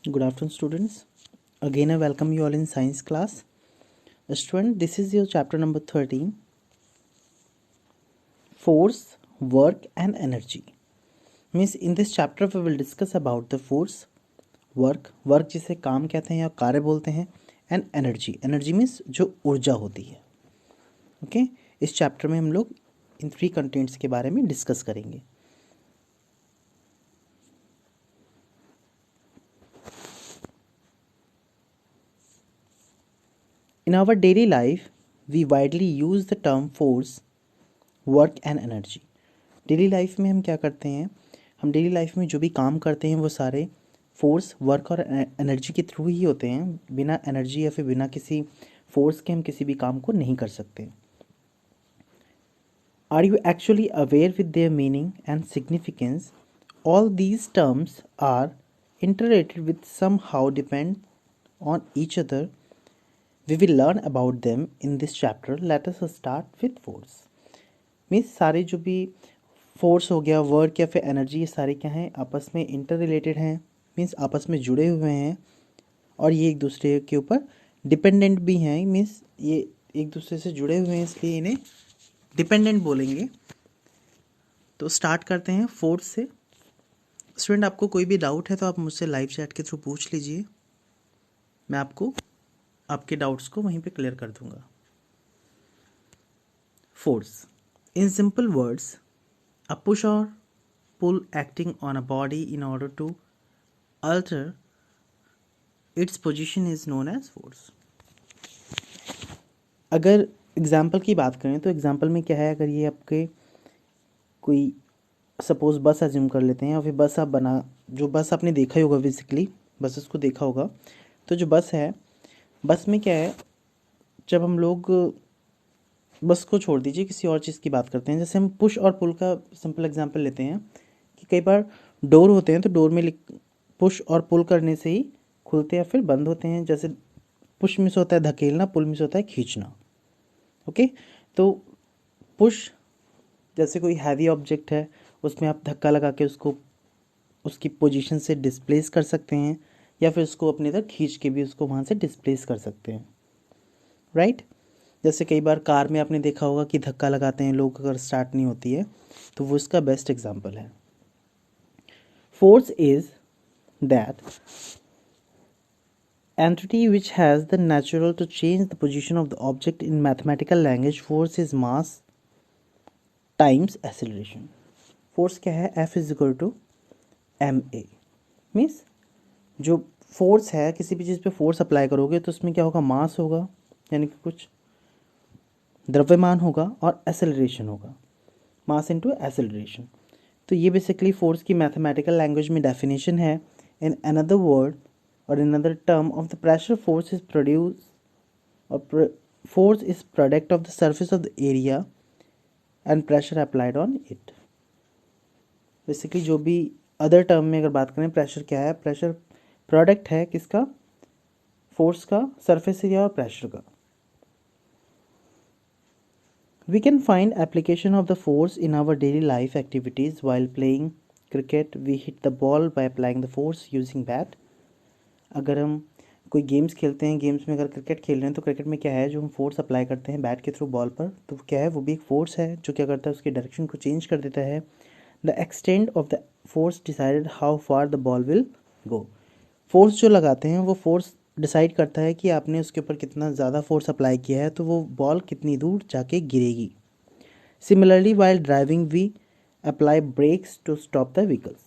Good afternoon, students. Again, I welcome you all in science class. Student, this is your chapter number 13, Force, Work and Energy. Means in this chapter we will discuss about the force, work जिसे काम कहते हैं या कार्य बोलते हैं, and energy. Energy means जो ऊर्जा होती है. ओके इस चैप्टर में हम लोग इन 3 कंटेंट्स के बारे में डिस्कस करेंगे. In our daily life, we widely use the term force, work and energy. Daily life में हम क्या करते हैं, हम डेली लाइफ में जो भी काम करते हैं वो सारे फोर्स, वर्क और एनर्जी के थ्रू ही होते हैं. बिना एनर्जी या फिर बिना किसी फोर्स के हम किसी भी काम को नहीं कर सकते. Are you actually aware with their meaning and significance? All these terms are interrelated with somehow depend on each other. We will learn about them in this chapter. Let us start with force. Means सारे जो भी force हो गया, work या फिर energy, ये सारे क्या हैं, आपस में इंटर रिलेटेड हैं. मीन्स आपस में जुड़े हुए हैं और ये एक दूसरे के ऊपर डिपेंडेंट भी हैं. मीन्स ये एक दूसरे से जुड़े हुए हैं, इसलिए इन्हें डिपेंडेंट बोलेंगे. तो स्टार्ट करते हैं फोर्स से. स्टूडेंट, आपको कोई भी डाउट है तो आप मुझसे लाइव चैट के थ्रू पूछ लीजिए. मैं आपको आपके डाउट्स को वहीं पे क्लियर कर दूंगा. Force, in simple words, a push or pull acting on a body in order to alter its position is known as force. अगर एग्जाम्पल की बात करें तो एग्जाम्पल में क्या है, अगर ये आपके कोई सपोज बस अज्यूम कर लेते हैं, और फिर बस आप जो बस आपने देखा ही होगा, बेसिकली बसेस को देखा होगा. तो जो बस है, बस में क्या है, जब हम लोग बस को छोड़ दीजिए, किसी और चीज़ की बात करते हैं. जैसे हम पुश और पुल का सिंपल एग्जांपल लेते हैं कि कई बार डोर होते हैं, तो डोर में पुश और पुल करने से ही खुलते या फिर बंद होते हैं. जैसे पुश में से होता है धकेलना, पुल में से होता है खींचना. ओके, तो पुश जैसे कोई हैवी ऑब्जेक्ट है, उसमें आप धक्का लगा के उसको उसकी पोजीशन से डिस्प्लेस कर सकते हैं, या फिर उसको अपने तक खींच के भी उसको वहाँ से डिस्प्लेस कर सकते हैं. राइट. जैसे कई बार कार में आपने देखा होगा कि धक्का लगाते हैं लोग, अगर स्टार्ट नहीं होती है, तो वो इसका बेस्ट एग्जांपल है. Force is that entity which has the natural to change the position of the object. In mathematical language, force is mass times acceleration. Force क्या है, F is equal to ma. Means जो force है, किसी भी चीज़ पे force apply करोगे तो उसमें क्या होगा, मास होगा, यानी कि कुछ द्रव्यमान होगा, और एसेलरेशन होगा, मास इनटू एसेलरेशन. तो ये बेसिकली फोर्स की मैथमेटिकल लैंग्वेज में डेफिनेशन है. इन अनदर वर्ड और in another term of the pressure, force is produce और force is product of the surface of the area and pressure applied on it. Basically जो भी other term में अगर बात करें, प्रेशर क्या है, प्रेशर प्रोडक्ट है किसका, फोर्स का, सरफेस एरिया और प्रेशर का. We can find application of the force in our daily life activities. While playing cricket, we hit the ball by applying the force using bat. अगर हम कोई games खेलते हैं, गेम्स में अगर क्रिकेट खेल रहे हैं, तो क्रिकेट में क्या है, जो हम फोर्स अप्लाई करते हैं बैट के थ्रू बॉल पर, तो क्या है, वो भी एक फोर्स है जो क्या करता है, उसकी डायरेक्शन को चेंज कर देता है. The extent of the force decided how far the ball will go. Force जो लगाते हैं, वो फोर्स डिसाइड करता है कि आपने उसके ऊपर कितना ज़्यादा फोर्स अप्लाई किया है, तो वो बॉल कितनी दूर जाके गिरेगी. Similarly while driving we apply brakes to stop the vehicles.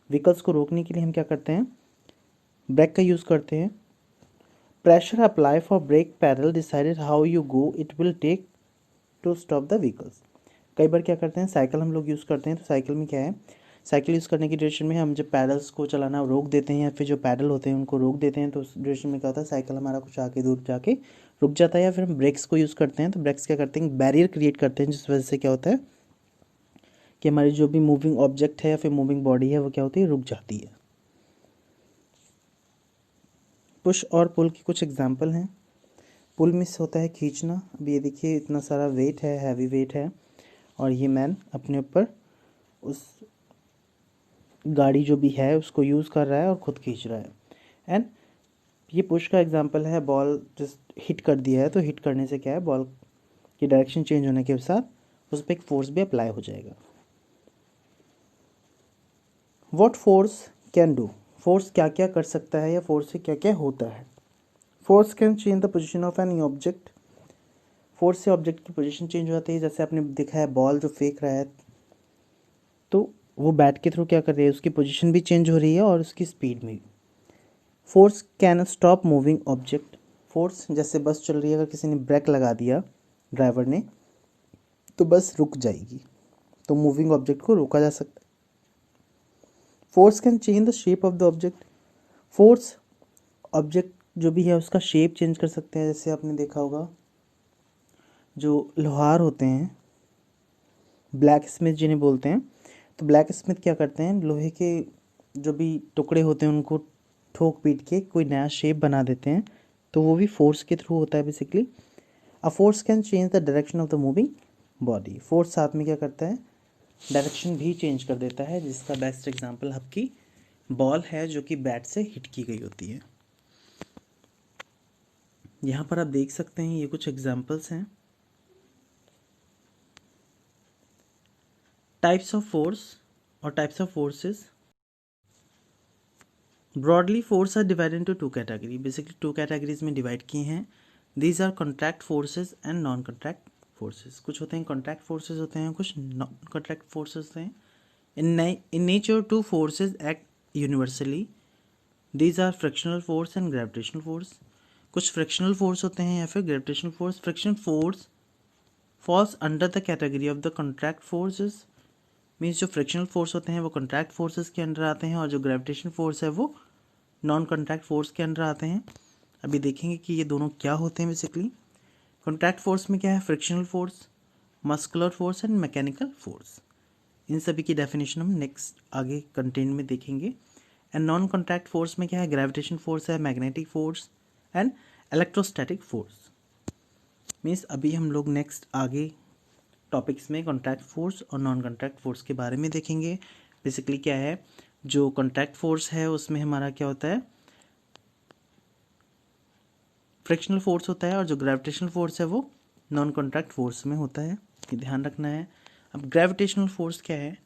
Vehicles को रोकने के लिए हम क्या करते हैं, ब्रेक का यूज़ करते हैं. Pressure apply for brake pedal decided how you go it will take to stop the vehicles. कई बार क्या करते हैं, साइकिल हम लोग यूज़ करते हैं. तो साइकिल में क्या है, साइकिल यूज़ करने की ड्यूरेशन में हम जब पैडल्स को चलाना रोक देते हैं, या फिर जो पैडल होते हैं उनको रोक देते हैं, तो उस ड्यूरेशन में क्या होता है, साइकिल हमारा कुछ आगे दूर जाके रुक जाता है. या फिर हम ब्रेक्स को यूज़ करते हैं, तो ब्रेक्स क्या करते हैं, बैरियर क्रिएट करते हैं, जिस वजह से क्या होता है कि हमारी जो भी मूविंग ऑब्जेक्ट है या फिर मूविंग बॉडी है, वो क्या होती है, रुक जाती है. पुश और पुल की कुछ एग्जाम्पल हैं. पुल में होता है खींचना. अब ये देखिए, इतना सारा वेट है, हैवी वेट है, और ये मैन अपने ऊपर उस गाड़ी जो भी है उसको यूज़ कर रहा है और ख़ुद खींच रहा है. एंड ये पुश का एग्जांपल है, बॉल जस्ट हिट कर दिया है तो हिट करने से क्या है, बॉल की डायरेक्शन चेंज होने के साथ उस पर एक फोर्स भी अप्लाई हो जाएगा। What force can do, force क्या क्या कर सकता है या फोर्स से क्या क्या होता है। Force can change the position of any object, force से ऑब्जेक्ट की पोजीशन चेंज हो जाती है। जैसे आपने देखा है बॉल जो फेंक रहा है तो वो बैट के थ्रू क्या कर रही है, उसकी पोजीशन भी चेंज हो रही है और उसकी स्पीड में भी। Force can stop moving object, force जैसे बस चल रही है, अगर किसी ने ब्रेक लगा दिया ड्राइवर ने तो बस रुक जाएगी, तो मूविंग ऑब्जेक्ट को रोका जा सकता है। Force can change the shape of the object, force object जो भी है उसका शेप चेंज कर सकते हैं। जैसे आपने देखा होगा जो लोहार होते हैं, ब्लैक स्मिथ जिन्हें बोलते हैं, तो ब्लैक स्मिथ क्या करते हैं, लोहे के जो भी टुकड़े होते हैं उनको ठोक पीट के कोई नया शेप बना देते हैं, तो वो भी फोर्स के थ्रू होता है basically. A force can change the direction of the moving body, force साथ में क्या करता है, डायरेक्शन भी चेंज कर देता है, जिसका बेस्ट एग्जांपल आपकी बॉल है जो कि बैट से हिट की गई होती है। यहाँ पर आप देख सकते हैं ये कुछ एग्जांपल्स हैं। टाइप्स ऑफ फोर्स और types of forces. Broadly force are divided into two category, basically two categories में डिवाइड किए हैं। These are contract forces and non contract forces. कुछ होते हैं कॉन्ट्रैक्ट फोर्सेस होते हैं, कुछ नॉन कॉन्ट्रैक्ट फोर्सेस होते हैं। In nature two forces act universally, these are frictional force and gravitational force. कुछ फ्रिक्शनल फोर्स होते हैं या फिर gravitational force. Frictional force falls under the category of the contract forces, means जो frictional force होते हैं वो कॉन्ट्रैक्ट फोर्सेस के अंडर आते हैं और जो ग्रेविटेशन फोर्स है वो नॉन कॉन्ट्रैक्ट फोर्स के अंडर आते हैं। अभी देखेंगे कि ये दोनों क्या होते हैं बेसिकली। कॉन्ट्रैक्ट फोर्स में क्या है, frictional force, muscular force and mechanical force. इन सभी की डेफिनेशन हम नेक्स्ट आगे कंटेंट में देखेंगे। एंड नॉन कॉन्ट्रैक्ट फोर्स में क्या है, ग्रेविटेशन फोर्स है, magnetic force and electrostatic force. Means अभी हम लोग नेक्स्ट आगे टॉपिक्स में कॉन्ट्रैक्ट फोर्स और नॉन कॉन्ट्रैक्ट फोर्स के बारे में देखेंगे। बेसिकली क्या है, जो कॉन्ट्रैक्ट फोर्स है उसमें हमारा क्या होता है, फ्रिक्शनल फोर्स होता है, और जो ग्रेविटेशनल फोर्स है वो नॉन कॉन्ट्रैक्ट फोर्स में होता है, ये ध्यान रखना है। अब ग्रेविटेशनल फोर्स क्या है,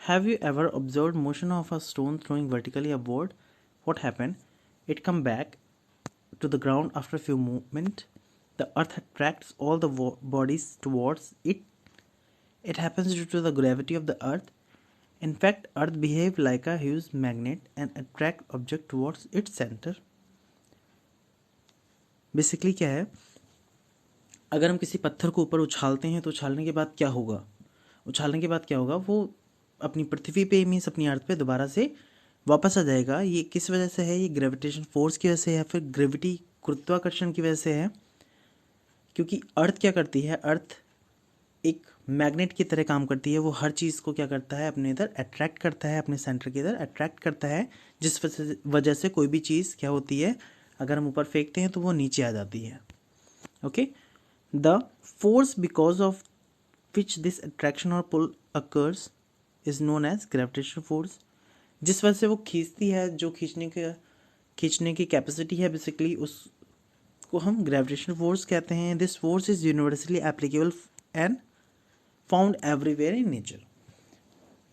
have you ever observe motion of a stone throwing vertically upward, what happen, it come back to the ground after a few moments. The earth attracts all the bodies towards it. It happens due to the gravity of the earth. In fact, earth behaves like a huge magnet and attract object towards its center. Basically क्या है, अगर हम किसी पत्थर को ऊपर उछालते हैं तो उछालने के बाद क्या होगा, उछालने के बाद क्या होगा, वो अपनी पृथ्वी पे मीन्स अपनी अर्थ पे दोबारा से वापस आ जाएगा। ये किस वजह से है, ये ग्रेविटेशन फोर्स की वजह से या फिर ग्रेविटी गुरुत्वाकर्षण की वजह से है। क्योंकि अर्थ क्या करती है, अर्थ एक मैग्नेट की तरह काम करती है, वो हर चीज़ को क्या करता है, अपने इधर अट्रैक्ट करता है, अपने सेंटर के इधर अट्रैक्ट करता है, जिस वजह से कोई भी चीज़ क्या होती है, अगर हम ऊपर फेंकते हैं तो वो नीचे आ जाती है। Okay, the force because of which this attraction और pull occurs is known as gravitational force. जिस वजह से वो खींचती है, जो खींचने की कैपेसिटी है बेसिकली, उसको हम ग्रेविटेशनल फोर्स कहते हैं। This force is universally applicable and found everywhere in nature.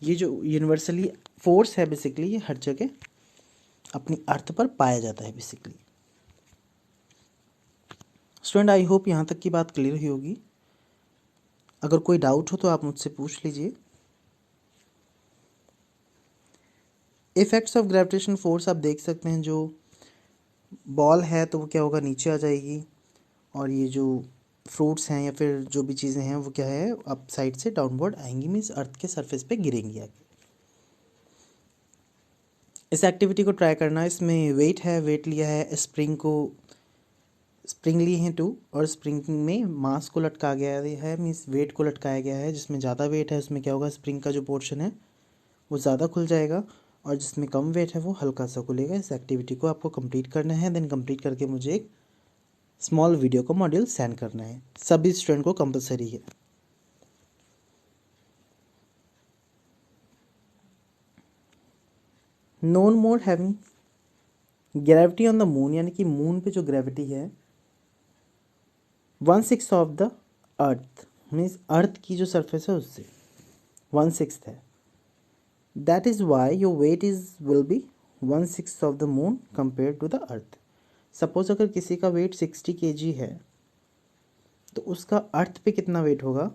ये जो यूनिवर्सली फोर्स है बेसिकली ये हर जगह अपनी अर्थ पर पाया जाता है बेसिकली। स्टूडेंट आई होप यहाँ तक की बात क्लियर हुई होगी। अगर कोई डाउट हो तो आप मुझसे पूछ लीजिए। इफेक्ट्स ऑफ ग्रेविटेशन फोर्स आप देख सकते हैं, जो बॉल है तो वो क्या होगा, नीचे आ जाएगी, और ये जो फ्रूट्स हैं या फिर जो भी चीज़ें हैं वो क्या है, अप साइड से डाउनवर्ड आएंगी, मीन्स अर्थ के सरफेस पे गिरेंगी आगे। इस एक्टिविटी को ट्राई करना, इसमें वेट है, वेट लिया है, स्प्रिंग लिए हैं 2, और स्प्रिंग में मास को लटका गया है, मीन्स वेट को लटकाया गया है। जिसमें ज़्यादा वेट है उसमें क्या होगा, स्प्रिंग का जो पोर्शन है वो ज़्यादा खुल जाएगा, और जिसमें कम वेट है वो हल्का सा खुलेगा। इस एक्टिविटी को आपको कंप्लीट करना है, देन कंप्लीट करके मुझे एक स्मॉल वीडियो का मॉड्यूल सेंड करना है, सभी स्टूडेंट को कंपलसरी है। None more having gravity on the moon, यानी कि मून पे जो ग्रेविटी है 1/6 of the earth, means earth की जो सरफेस है उससे 1/6 है. That is why your weight is will be 1/6 of the moon compare to the earth. Suppose अगर किसी का वेट 60 kg है तो उसका अर्थ पे कितना वेट होगा,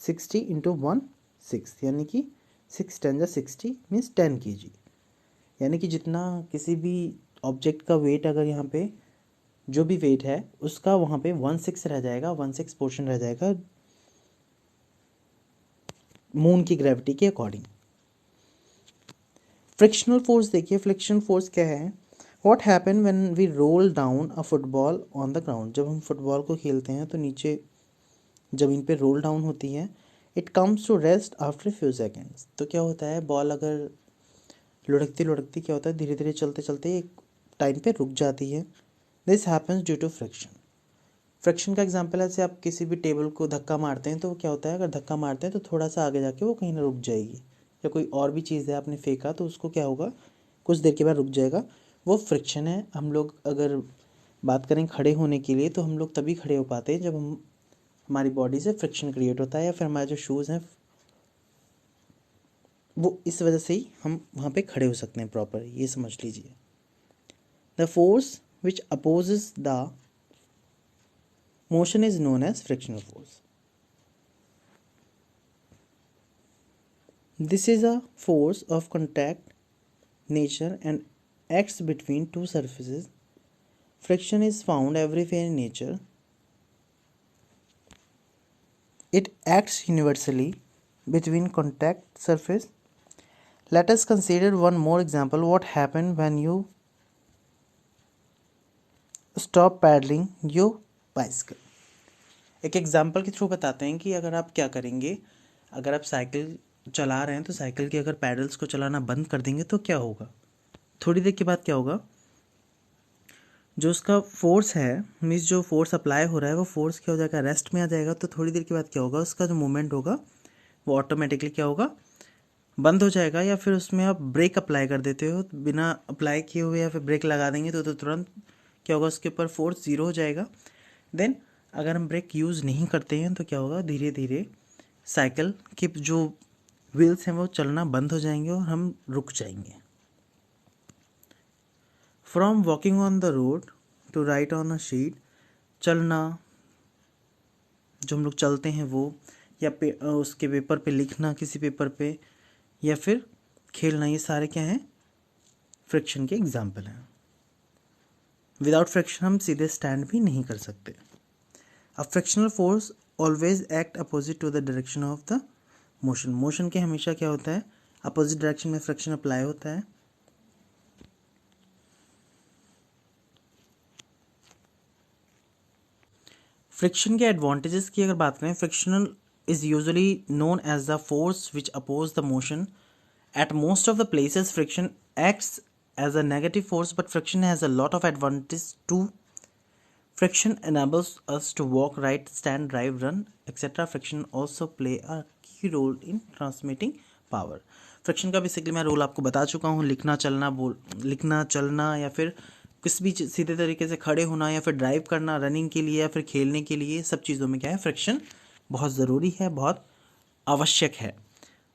60 इंटू 1/6, यानी कि 6 10 60 मीन्स 10 kg. यानी कि जितना किसी भी ऑब्जेक्ट का वेट अगर यहाँ पे जो भी वेट है उसका वहाँ पे 1/6 रह जाएगा, 1/6 पोर्शन रह जाएगा मून की ग्रेविटी के अकॉर्डिंग. फ्रिक्शनल फोर्स देखिए, फ्रिक्शन फोर्स क्या है. What happen when we roll down a football on the ground. जब हम फुटबॉल को खेलते हैं तो नीचे ज़मीन पे रोल डाउन होती है. It comes to rest after few seconds. तो क्या होता है, बॉल अगर लुढ़कती लुढ़कती क्या होता है, धीरे धीरे चलते चलते एक टाइम पे रुक जाती है. This happens due to friction. Friction का एग्जांपल है, जैसे आप किसी भी टेबल को धक्का मारते हैं तो क्या होता है, अगर धक्का मारते हैं तो थोड़ा सा आगे जाके वो कहीं ना रुक जाएगी. या कोई और भी चीज़ है आपने फेंका तो उसको क्या होगा, कुछ देर के बाद रुक जाएगा. वो फ्रिक्शन है. हम लोग अगर बात करें खड़े होने के लिए तो हम लोग तभी खड़े हो पाते हैं जब हम हमारी बॉडी से फ्रिक्शन क्रिएट होता है, या फिर हमारे जो शूज़ हैं वो इस वजह से ही हम वहाँ पे खड़े हो सकते हैं प्रॉपर. ये समझ लीजिए. The force which opposes the motion is known as frictional force. This is a force of contact nature and acts between two surfaces. Friction is found everywhere in nature. It acts universally between contact surface. Let us consider one more example. What happens when you stop paddling your bicycle? एक example के through बताते हैं कि अगर आप क्या करेंगे, अगर आप साइकिल चला रहे हैं तो साइकिल के अगर पैडल्स को चलाना बंद कर देंगे तो क्या होगा. थोड़ी देर के बाद क्या होगा, जो उसका फोर्स है, मीन्स जो फोर्स अप्लाई हो रहा है वो फोर्स क्या हो जाएगा, रेस्ट में आ जाएगा. तो थोड़ी देर के बाद क्या होगा, उसका जो मूवमेंट होगा वो ऑटोमेटिकली क्या होगा, बंद हो जाएगा. या फिर उसमें आप ब्रेक अप्लाई कर देते हो, बिना अप्लाई किए हुए या फिर ब्रेक लगा देंगे तो तुरंत क्या होगा, उसके ऊपर फोर्स ज़ीरो हो जाएगा. देन अगर हम ब्रेक यूज़ नहीं करते हैं तो क्या होगा, धीरे धीरे साइकिल के जो व्हील्स हैं वो चलना बंद हो जाएंगे और हम रुक जाएंगे. From walking on the road to write on a sheet, चलना, जो हम लोग चलते हैं वो, या उसके पेपर पे लिखना किसी पेपर पे, या फिर खेलना, ये सारे क्या हैं, फ्रिक्शन के एग्जाम्पल हैं. विदाउट फ्रिक्शन हम सीधे स्टैंड भी नहीं कर सकते. A frictional force always act opposite to the direction of the motion. Motion के हमेशा क्या होता है, अपोजिट डायरेक्शन में फ्रिक्शन अप्लाई होता है. फ्रिक्शन के एडवांटेजेस की अगर बात करें, frictional is usually known as the force which oppose the motion. At most of the places friction acts as a negative force, but friction has a lot of advantage too. Friction enables us to walk, write, stand, drive, run, etc. Friction also play a key role in transmitting power. Friction का basically मैं role आपको बता चुका हूँ. लिखना चलना या फिर किस भी सीधे तरीके से खड़े होना या फिर ड्राइव करना, रनिंग के लिए या फिर खेलने के लिए, सब चीज़ों में क्या है, फ्रिक्शन बहुत ज़रूरी है, बहुत आवश्यक है.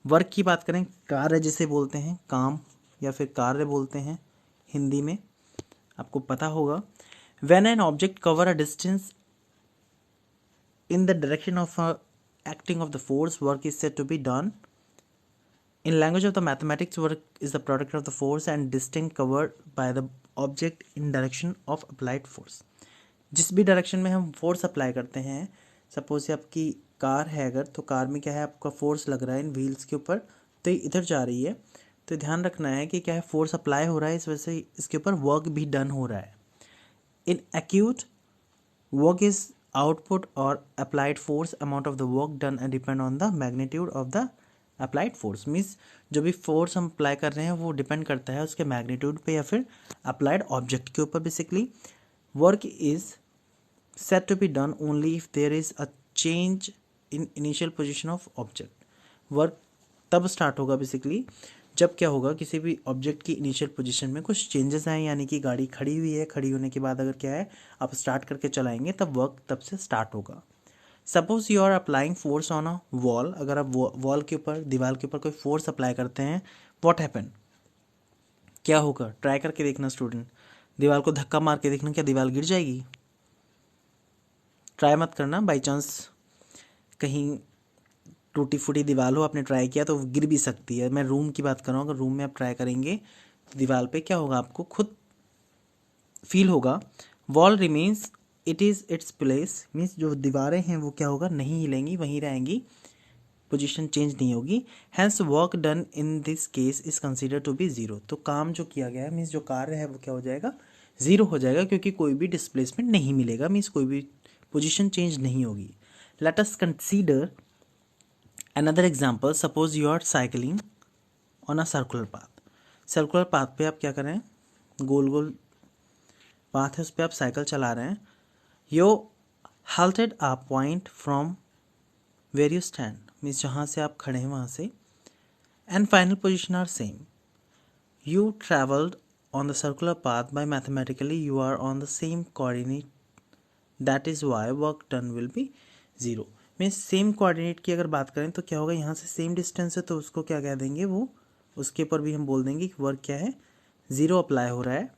वर्क की बात करें, कार्य जिसे बोलते हैं, काम या फिर कार्य बोलते हैं हिंदी में, आपको पता होगा. When an object cover a distance in the direction of acting of the force, work is said to be done. In language of the mathematics, work is the product of the force and distance covered by the object in direction of applied force. जिस भी direction में हम force apply करते हैं, suppose आपकी car है अगर, तो कार में क्या है, आपका फोर्स लग रहा है इन व्हील्स के ऊपर, तो ये इधर जा रही है, तो ध्यान रखना है कि क्या है, फोर्स अप्लाई हो रहा है, इस वजह से इसके ऊपर वर्क भी डन हो रहा है. In acute, work is output और applied force. Amount of the work done depend on the magnitude of the applied force. Means जो भी फोर्स हम अप्लाई कर रहे हैं वो डिपेंड करता है उसके मैग्नीट्यूड पे या फिर अप्लाइड ऑब्जेक्ट के ऊपर. Basically work is said to be done only if there is a change in initial position of object. Work तब स्टार्ट होगा बेसिकली जब क्या होगा, किसी भी ऑब्जेक्ट की इनिशियल पोजीशन में कुछ चेंजेस आए, यानी कि गाड़ी खड़ी हुई है, खड़ी होने के बाद अगर क्या है आप स्टार्ट करके चलाएंगे तब वर्क तब से स्टार्ट होगा। Suppose you are applying force on a wall, अगर आप वॉल के ऊपर, दीवार के ऊपर कोई फोर्स अप्लाई करते हैं, व्हाट हैपन, क्या होगा, ट्राई करके देखना स्टूडेंट, दीवार को धक्का मार के देखना, क्या दीवार गिर जाएगी? ट्राई मत करना, बाई चांस कहीं टूटी फूटी दीवार हो, आपने ट्राई किया तो गिर भी सकती है। मैं रूम की बात कर रहा हूँ, अगर रूम में आप ट्राई करेंगे तो दीवार पे क्या होगा, आपको खुद फील होगा। Wall remains it is its place, means जो दीवारें हैं वो क्या होगा, नहीं हिलेंगी, वहीं रहेंगी, पोजीशन चेंज नहीं होगी। Hence work done in this case is consider to be zero, तो काम जो किया गया है मीन्स जो कार्य है वो क्या हो जाएगा, जीरो हो जाएगा, क्योंकि कोई भी डिस्प्लेसमेंट नहीं मिलेगा, मीन्स कोई भी पोजीशन चेंज नहीं होगी। Let us consider another example, suppose you are cycling on a circular path. Circular path पे आप क्या करें, गोल गोल पाथ है, उस पर आप साइकिल चला रहे हैं। यो halted a point from where you stand, means जहाँ से आप खड़े हैं वहाँ से, and final position are same. You traveled on the circular path by mathematically you are on the same coordinate, that is why work done will be zero. Means same coordinate की अगर बात करें तो क्या होगा, यहाँ से सेम डिस्टेंस है तो उसको क्या कह देंगे, वो उसके ऊपर भी हम बोल देंगे कि वर्क क्या है, ज़ीरो अप्लाई हो रहा है।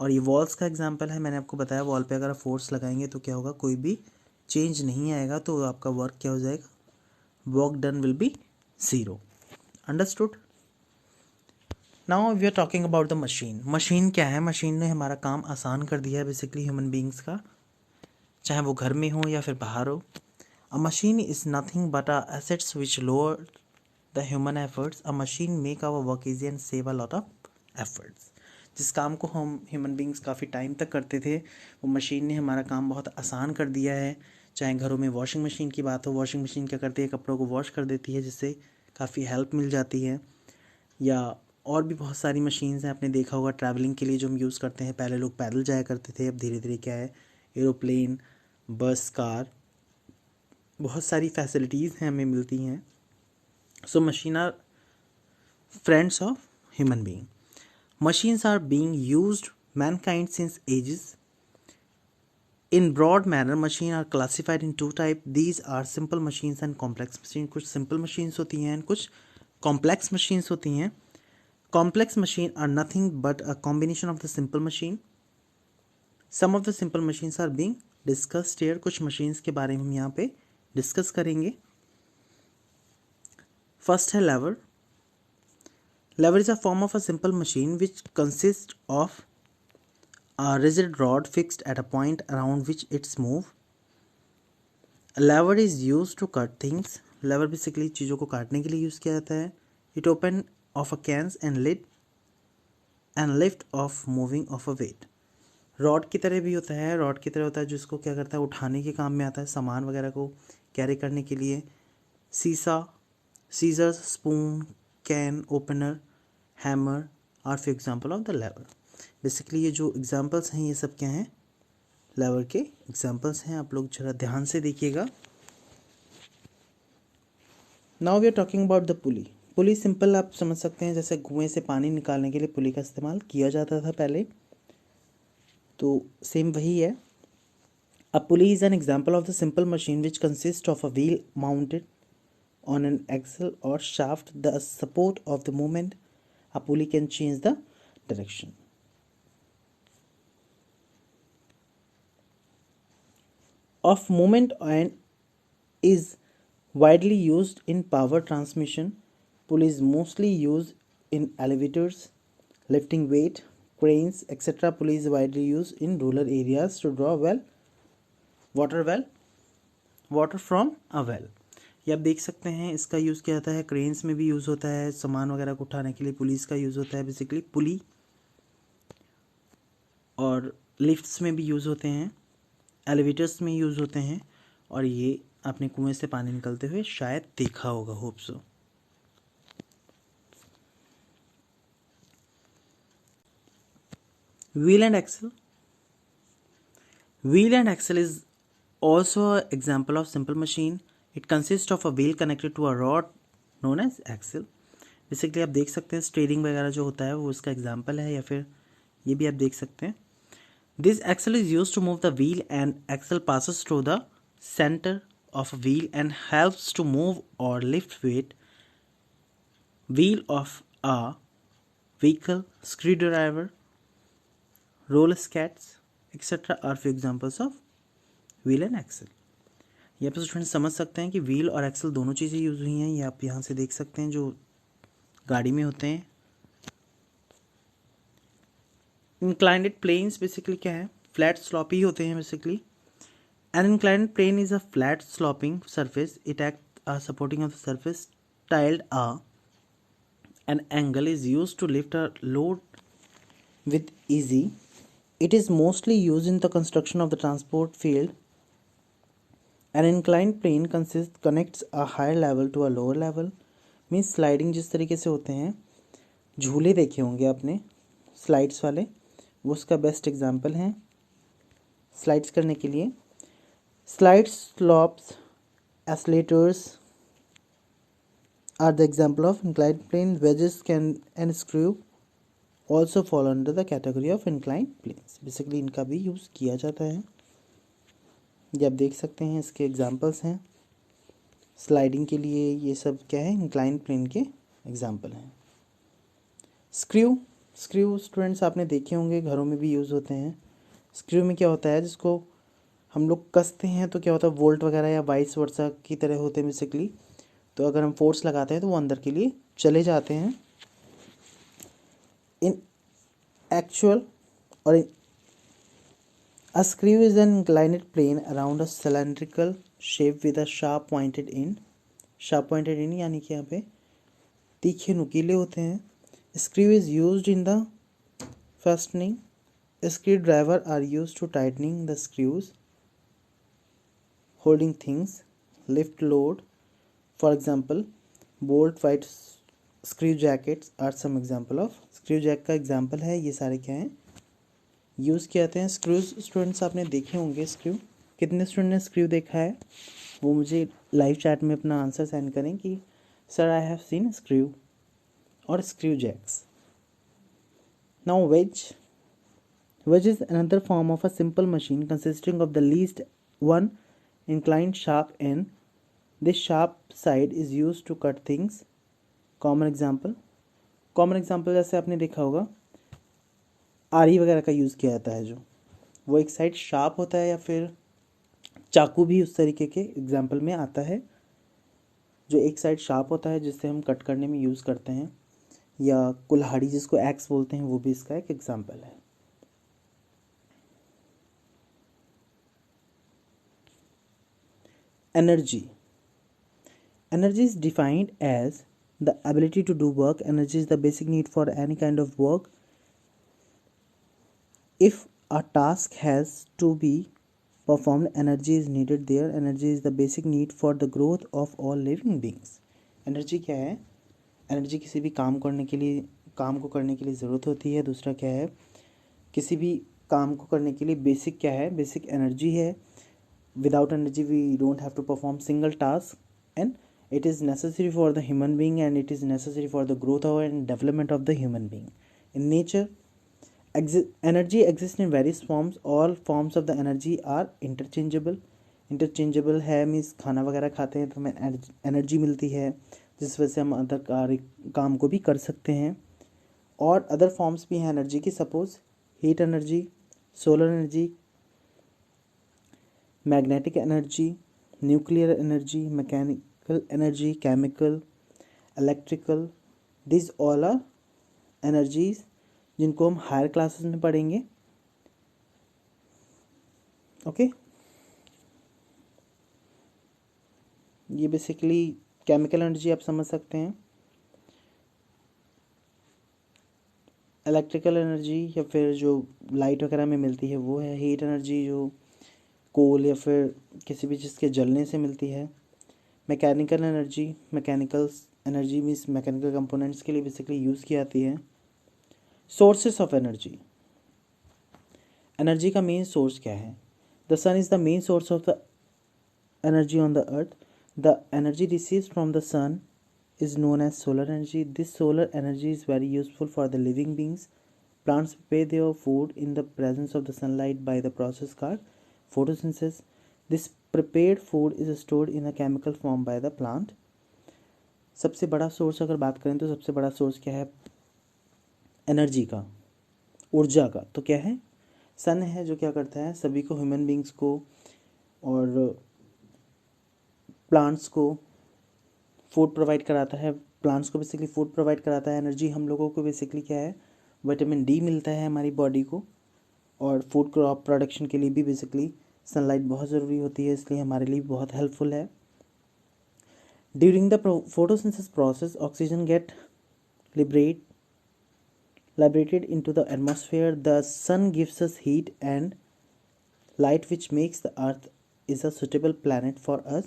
और ये वॉल्स का एग्जांपल है, मैंने आपको बताया वॉल पे अगर आप फोर्स लगाएंगे तो क्या होगा, कोई भी चेंज नहीं आएगा, तो आपका वर्क क्या हो जाएगा, work done will be zero. Understood? Now we are talking about the machine. Machine क्या है, मशीन ने हमारा काम आसान कर दिया है बेसिकली ह्यूमन बींग्स का, चाहे वो घर में हो या फिर बाहर हो। A machine is nothing but a assets which lower the human efforts. A machine make our work easy and save a lot of efforts. जिस काम को हम ह्यूमन बींग्स काफ़ी टाइम तक करते थे, वो मशीन ने हमारा काम बहुत आसान कर दिया है। चाहे घरों में वॉशिंग मशीन की बात हो, वॉशिंग मशीन क्या करती है, कपड़ों को वॉश कर देती है, जिससे काफ़ी हेल्प मिल जाती है। या और भी बहुत सारी मशीन्स हैं, आपने देखा होगा ट्रैवलिंग के लिए जो हम यूज़ करते हैं, पहले लोग पैदल जाया करते थे, अब धीरे धीरे क्या है, एरोप्लेन, बस, कार, बहुत सारी फैसिलिटीज़ हैं हमें मिलती हैं। So machine are friends of human being. Machines are being used mankind since ages. In broad manner, machines are classified in two types. These are simple machines and complex machines. कुछ simple machines होती हैं and कुछ complex machines होती हैं. Complex machines are nothing but a combination of the simple machine. Some of the simple machines are being discussed here. कुछ machines के बारे में हम यहाँ पे discuss करेंगे. First है lever. Lever is a form of a simple machine which consists of a rigid rod fixed at a point around which it's move. A lever is used to cut things. Lever basically चीज़ों को काटने के लिए use किया जाता है. It open of a cans and lid and lift of moving of a weight. Rod की तरह भी होता है, रॉड की तरह होता है जिसको क्या करता है, उठाने के काम में आता है, सामान वगैरह को कैरी करने के लिए. Seesaw, scissors, spoon, can opener, hammer are for example of the lever. Basically ये जो एग्जाम्पल्स हैं ये सब क्या हैं, लेवर के एग्जाम्पल्स हैं. आप लोग जरा ध्यान से देखिएगा. Now we are talking about the pulley. Pulley simple आप समझ सकते हैं, जैसे कुएं से पानी निकालने के लिए पुली का इस्तेमाल किया जाता था पहले, तो सेम वही है. A pulley is an example of the simple machine which consist of a wheel mounted on an axle or shaft. The support of the movement, a pulley can change the direction. Of movement and is widely used in power transmission. Pulley is mostly used in elevators, lifting weight, cranes, etc. Pulley is widely used in rural areas to draw water from a well. ये आप देख सकते हैं, इसका use किया जाता है, cranes में भी यूज़ होता है, सामान वगैरह को उठाने के लिए पुलिस का यूज़ होता है बेसिकली पुली, और लिफ्ट्स में भी यूज़ होते हैं, एलिवेटर्स में यूज़ होते हैं. और ये आपने कुएं से पानी निकलते हुए शायद देखा होगा, hope so. Wheel and axle. Wheel and axle is also an example of simple machine. It consists of a wheel connected to a rod known as axle. Basically आप देख सकते हैं स्टीयरिंग वगैरह जो होता है वो उसका एग्जाम्पल है, या फिर ये भी आप देख सकते हैं। This axle is use to move the wheel and axle passes through the centre of wheel and helps to move और lift weight wheel of a vehicle, screwdriver, roller skates, etc. are few examples of wheel and axle। यहाँ पे student समझ सकते हैं कि wheel और axle दोनों चीज़ें यूज हुई हैं। ये आप यहाँ से देख सकते हैं जो गाड़ी में होते हैं। इंक्लाइंड प्लेन्स बेसिकली क्या है, फ्लैट स्लॉपी होते हैं basically. An inclined plane is a flat sloping surface, it acts as supporting of the surface tiled a an angle is used to lift a load with easy. It is mostly used in the construction of the transport field. An inclined plane connects a higher level to a lower level. Means sliding जिस तरीके से होते हैं, झूले देखे होंगे आपने slides वाले, वो उसका बेस्ट एग्जाम्पल हैं स्लाइड्स करने के लिए। Slides, slopes, escalators are the example of inclined plane. Wedges can and screw also fall under the category of inclined planes. Basically इनका भी यूज़ किया जाता है। ये आप देख सकते हैं, इसके एग्जांपल्स हैं। स्लाइडिंग के लिए ये सब क्या है, इंक्लाइंड प्लेन के एग्जांपल हैं। स्क्रू, स्क्रू स्टूडेंट्स आपने देखे होंगे, घरों में भी यूज़ होते हैं। स्क्रू में क्या होता है, जिसको हम लोग कसते हैं तो क्या होता है, वोल्ट वगैरह या वाइस वर्सा की तरह होते हैं बेसिकली। तो अगर हम फोर्स लगाते हैं तो वो अंदर के लिए चले जाते हैं। इन एक्चुअल और a screw is an inclined plane around a cylindrical shape with a sharp pointed end. Sharp pointed end यानी कि यहाँ पे तीखे नुकीले होते हैं। Screw is used in the fastening. Screwdriver are used to tightening the screws, holding things, lift load. For example, bolt white screw jackets are some example of screw jack का example है। ये सारे क्या हैं, यूज़ किए जाते हैं। Screws students आपने देखे होंगे। स्क्रू, कितने स्टूडेंट ने स्क्रू देखा है वो मुझे लाइव चैट में अपना आंसर सेंड करें कि sir I have seen screw और screw jacks. Now wedge, wedge is another form of a simple machine consisting of the least one inclined sharp end. This sharp side is used to cut things. Common example जैसे आपने देखा होगा आरी वगैरह का use किया जाता है, जो वो एक साइड शार्प होता है, या फिर चाकू भी उस तरीके के एग्जाम्पल में आता है जो एक साइड शार्प होता है, जिससे हम कट करने में यूज़ करते हैं, या कुल्हाड़ी जिसको एक्स बोलते हैं, वो भी इसका एक एग्जाम्पल है। Energy. Energy is defined as the ability to do work. Energy is the basic need for any kind of work. If a task has to be performed, energy is needed there. Energy is the basic need for the growth of all living beings. Energy क्या है? Energy किसी भी काम करने के लिए, काम को करने के लिए ज़रूरत होती है। दूसरा क्या है, किसी भी काम को करने के लिए बेसिक क्या है, बेसिक एनर्जी है। Without energy we don't have to perform single task, and it is necessary for the human being, and it is necessary for the growth and development of the human being. In nature, energy exists in various forms. All forms of the energy are interchangeable. Interchangeable है means खाना वगैरह खाते हैं तो हमें energy मिलती है, जिस वजह से हम अदर काम को भी कर सकते हैं। और अदर फॉर्म्स भी हैं एनर्जी की, suppose heat energy, solar energy, magnetic energy, nuclear energy, mechanical energy, chemical, electrical. This all are energies जिनको हम हायर क्लासेस में पढ़ेंगे। ओके, ये बेसिकली केमिकल एनर्जी आप समझ सकते हैं। इलेक्ट्रिकल एनर्जी या फिर जो लाइट वगैरह में मिलती है वो है। हीट एनर्जी जो कोल या फिर किसी भी चीज़ के जलने से मिलती है। Mechanical energy means mechanical components के लिए बेसिकली यूज़ की जाती है। सोर्सेस ऑफ एनर्जी, एनर्जी का मेन सोर्स क्या है? The sun is the main source of the energy on the earth. The energy receives from the sun is known as solar energy. This solar energy is very useful for the living beings. Plants prepare their food in the presence of the sunlight by the process called photosynthesis. This prepared food is stored in a chemical form by the plant. सबसे बड़ा source अगर बात करें तो सबसे बड़ा source क्या है एनर्जी का, ऊर्जा का, तो क्या है सन है, जो क्या करता है सभी को, ह्यूमन बींग्स को और प्लांट्स को फूड प्रोवाइड कराता है। प्लांट्स को बेसिकली फूड प्रोवाइड कराता है। एनर्जी हम लोगों को बेसिकली क्या है विटामिन डी मिलता है हमारी बॉडी को, और फूड क्रॉप प्रोडक्शन के लिए भी बेसिकली सनलाइट बहुत ज़रूरी होती है, इसलिए हमारे लिए बहुत हेल्पफुल है। During the photosynthesis process oxygen get liberated into the atmosphere. The sun gives us heat and light which makes the earth is a suitable planet for us.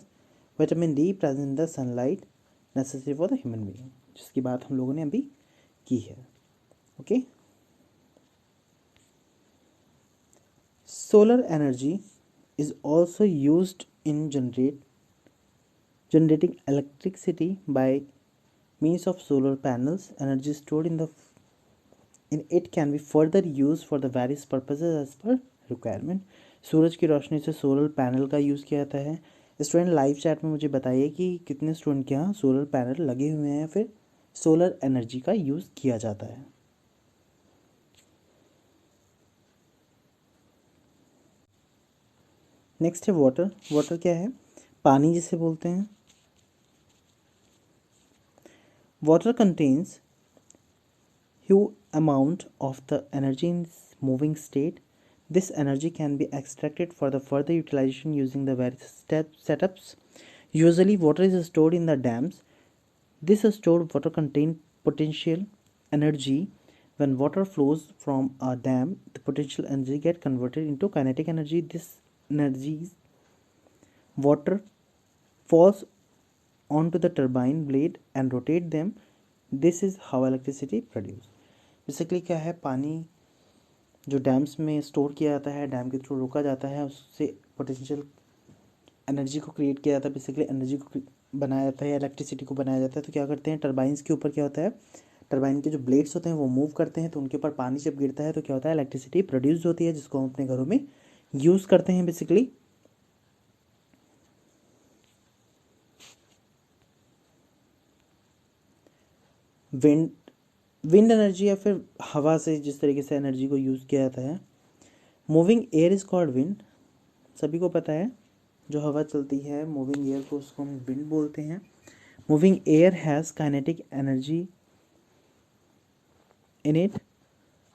Vitamin D present in the sunlight necessary for the human being, जिसकी बात हम लोगों ने अभी की है। Okay, solar energy is also used in generating electricity by means of solar panels. Energy stored in it can be further used for the various purposes as per requirement. सूरज की रोशनी से सोलर पैनल का use किया जाता है। Student live chat में मुझे बताइए कि कितने स्टूडेंट के यहाँ सोलर पैनल लगे हुए हैं, फिर सोलर एनर्जी का यूज़ किया जाता है। नेक्स्ट है वाटर। वाटर क्या है? पानी जिसे बोलते हैं। Water contains huge amount of the energy in moving state. This energy can be extracted for the further utilization using the various setups. Usually water is stored in the dams. This stored water contains potential energy. When water flows from a dam, the potential energy get converted into kinetic energy. This energy water falls onto the turbine blade and rotate them. This is how electricity produced. Basically क्या है, पानी जो dams में store किया जाता है, dam के through रोका जाता है, उससे पोटेंशियल एनर्जी को क्रिएट किया जाता है, बेसिकली एनर्जी को बनाया जाता है, इलेक्ट्रिसिटी को बनाया जाता है। तो क्या करते हैं, टरबाइंस के ऊपर क्या होता है, टरबाइन के जो ब्लेड्स होते हैं वो मूव करते हैं, तो उनके ऊपर पानी जब गिरता है तो क्या होता है, इलेक्ट्रिसिटी प्रोड्यूस होती है, जिसको हम अपने घरों में यूज़ करते हैं बेसिकली। विंड एनर्जी या फिर हवा से जिस तरीके से एनर्जी को यूज़ किया जाता है। Moving air is called wind, सभी को पता है, जो हवा चलती है मूविंग एयर को उसको हम विंड बोलते हैं। Moving air has kinetic energy in it.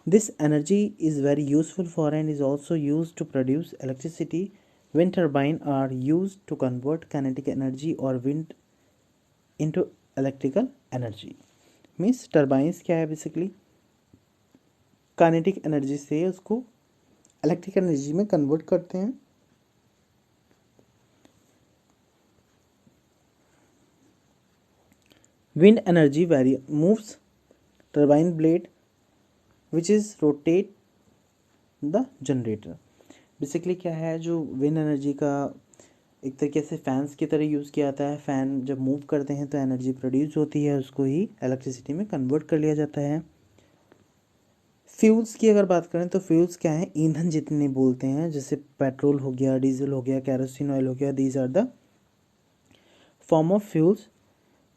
This energy is very useful for and is also use to produce electricity. Wind turbine are use to convert kinetic energy और wind into electrical energy. Means turbines क्या है, basically kinetic energy से उसको electric energy में convert करते हैं। Wind energy very moves turbine blade which is rotate the generator. Basically क्या है, जो विंड एनर्जी का एक तरीके से फैंस की तरह यूज़ किया जाता है। फ़ैन जब मूव करते हैं तो एनर्जी प्रोड्यूस होती है, उसको ही इलेक्ट्रिसिटी में कन्वर्ट कर लिया जाता है। फ्यूल्स की अगर बात करें तो फ्यूल्स क्या है, ईंधन जितने बोलते हैं, जैसे पेट्रोल हो गया, डीजल हो गया, कैरोसिन ऑयल हो गया, these are the form of fuels.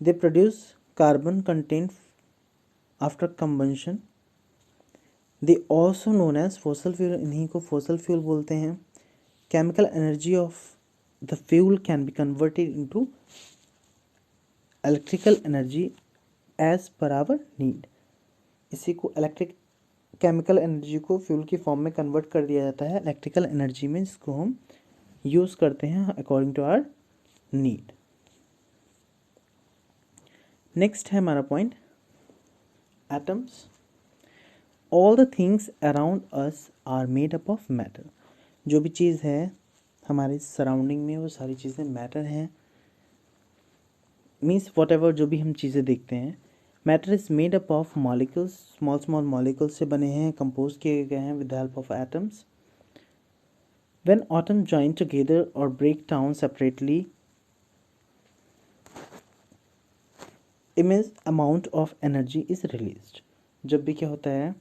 They produce carbon content after combustion. They also known as fossil fuel, इन्हीं को फॉसल फ्यूल बोलते हैं। Chemical energy of the fuel can be converted into electrical energy as per our need. इसी को electric chemical energy को fuel की form में convert कर दिया जाता है इलेक्ट्रिकल एनर्जी में, जिसको हम यूज़ करते हैं according to our need. Next है हमारा point atoms. All the things around us are made up of matter. जो भी चीज़ है हमारे सराउंडिंग में वो सारी चीज़ें मैटर हैं। मीन्स वॉट एवर जो भी हम चीज़ें देखते हैं, matter is made up of molecules, small small molecules से बने हैं, कंपोज किए गए हैं with the help of atoms. When atom join together और break down separately, immense amount of energy is released. जब भी क्या होता है,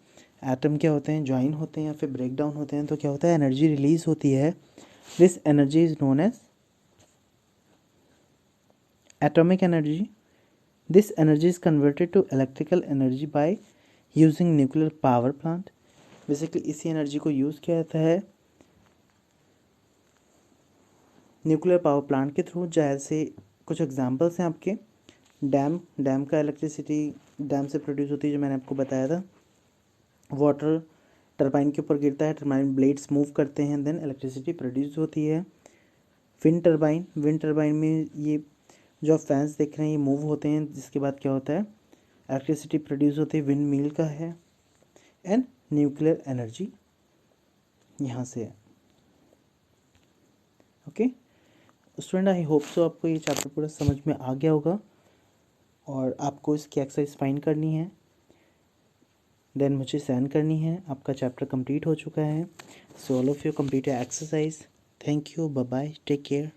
एटम क्या होते हैं, ज्वाइन होते हैं या फिर ब्रेक डाउन होते हैं, तो क्या होता है, एनर्जी रिलीज होती है। This energy is known as atomic energy. This energy is converted to electrical energy by using nuclear power plant. Basically इसी एनर्जी को यूज़ किया जाता है न्यूक्लियर पावर प्लांट के थ्रू। जैसे कुछ एग्जांपल्स हैं आपके, डैम का इलेक्ट्रिसिटी डैम से प्रोड्यूस होती है, जो मैंने आपको बताया था। वाटर टरबाइन के ऊपर गिरता है, टरबाइन ब्लेड्स मूव करते हैं, देन इलेक्ट्रिसिटी प्रोड्यूस होती है। विंड टरबाइन में ये जो आप फैंस देख रहे हैं ये मूव होते हैं, जिसके बाद क्या होता है, इलेक्ट्रिसिटी प्रोड्यूस होती है, विंड मिल का है। एंड न्यूक्लियर एनर्जी यहाँ से है। Okay student, I hope so आपको ये चैप्टर पूरा समझ में आ गया होगा और आपको इसकी एक्सरसाइज फाइन करनी है, देन मुझे सेंड करनी है। आपका चैप्टर कंप्लीट हो चुका है। So all of you complete exercise. Thank you, bye bye, take care.